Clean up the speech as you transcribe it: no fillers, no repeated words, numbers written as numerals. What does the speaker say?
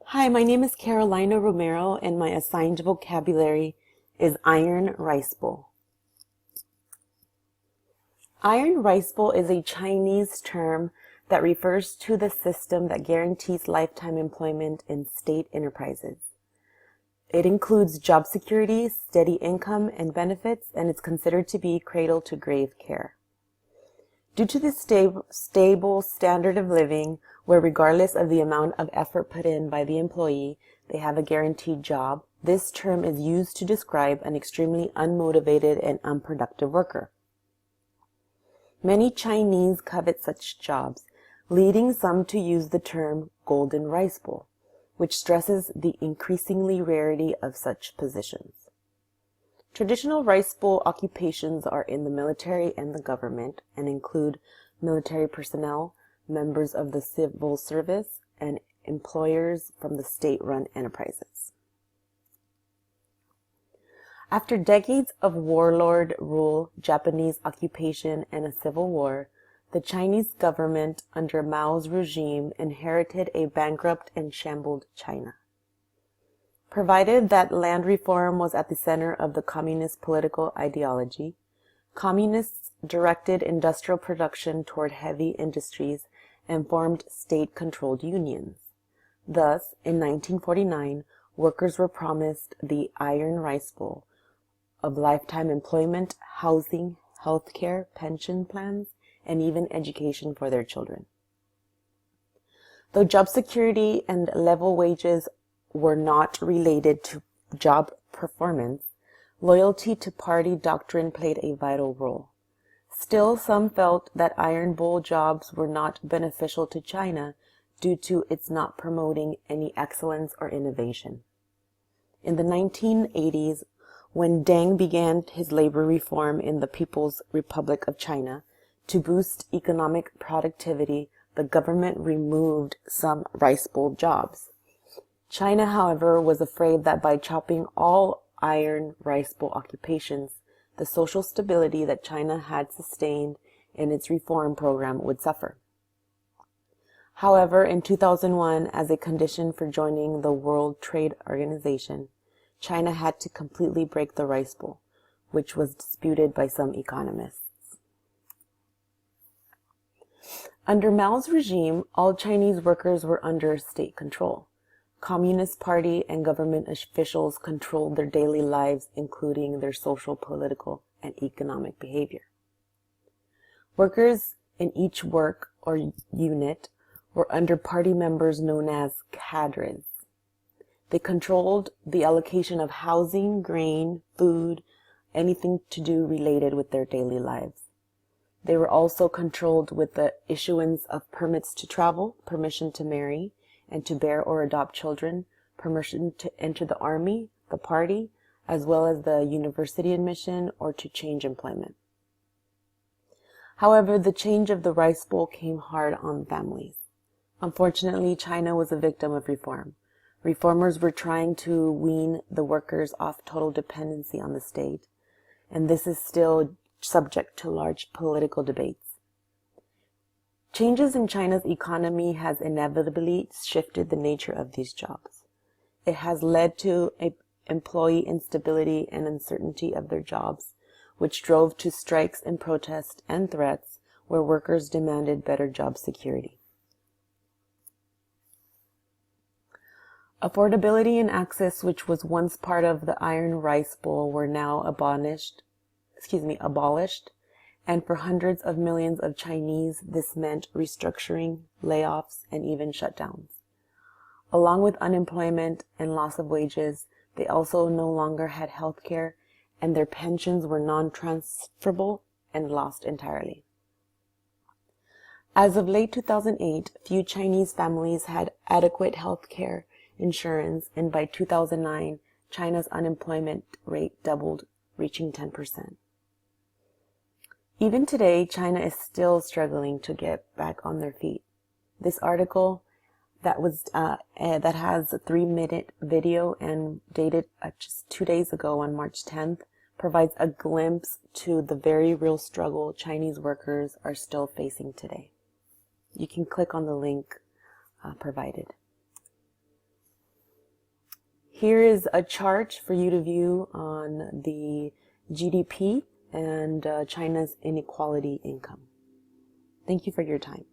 Hi, my name is Carolina Romero, and my assigned vocabulary is iron rice bowl. Iron rice bowl is a Chinese term that refers to the system that guarantees lifetime employment in state enterprises. It includes job security, steady income, and benefits, and it's considered to be cradle to grave care. Due to the stable standard of living, where regardless of the amount of effort put in by the employee, they have a guaranteed job, this term is used to describe an extremely unmotivated and unproductive worker. Many Chinese covet such jobs, leading some to use the term golden rice bowl, which stresses the increasingly rarity of such positions. Traditional rice bowl occupations are in the military and the government and include military personnel, members of the civil service, and employers from the state-run enterprises. After decades of warlord rule, Japanese occupation, and a civil war, the Chinese government under Mao's regime inherited a bankrupt and shambled China. Provided that land reform was at the center of the communist political ideology, communists directed industrial production toward heavy industries and formed state-controlled unions. Thus, in 1949, workers were promised the iron rice bowl of lifetime employment, housing, healthcare, pension plans, and even education for their children. Though job security and level wages were not related to job performance, loyalty to party doctrine played a vital role. Still, some felt that iron bowl jobs were not beneficial to China due to its not promoting any excellence or innovation. In the 1980s, when Deng began his labor reform in the People's Republic of China to boost economic productivity, the government removed some rice bowl jobs. China, however, was afraid that by chopping all iron rice bowl occupations, the social stability that China had sustained in its reform program would suffer. However, in 2001, as a condition for joining the World Trade Organization, China had to completely break the rice bowl, which was disputed by some economists. Under Mao's regime, all Chinese workers were under state control. Communist Party and government officials controlled their daily lives, including their social, political, and economic behavior. Workers in each work or unit were under party members known as cadres. They controlled the allocation of housing, grain, food, anything to do related with their daily lives. They were also controlled with the issuance of permits to travel, permission to marry, and to bear or adopt children, permission to enter the army, the party, as well as the university admission or to change employment. However, the change of the rice bowl came hard on families. Unfortunately, China was a victim of reform. Reformers were trying to wean the workers off total dependency on the state, and this is still subject to large political debates. Changes in China's economy has inevitably shifted the nature of these jobs. It has led to employee instability and uncertainty of their jobs, which drove to strikes and protests and threats where workers demanded better job security. Affordability and access, which was once part of the iron rice bowl, were now abolished, and for hundreds of millions of Chinese, this meant restructuring, layoffs, and even shutdowns. Along with unemployment and loss of wages, they also no longer had health care, and their pensions were non-transferable and lost entirely. As of late 2008, few Chinese families had adequate health care insurance, and by 2009, China's unemployment rate doubled, reaching 10%. Even today, China is still struggling to get back on their feet. This article that has a 3-minute video and dated just 2 days ago on March 10th provides a glimpse to the very real struggle Chinese workers are still facing today. You can click on the link provided. Here is a chart for you to view on the GDP and China's inequality income. Thank you for your time.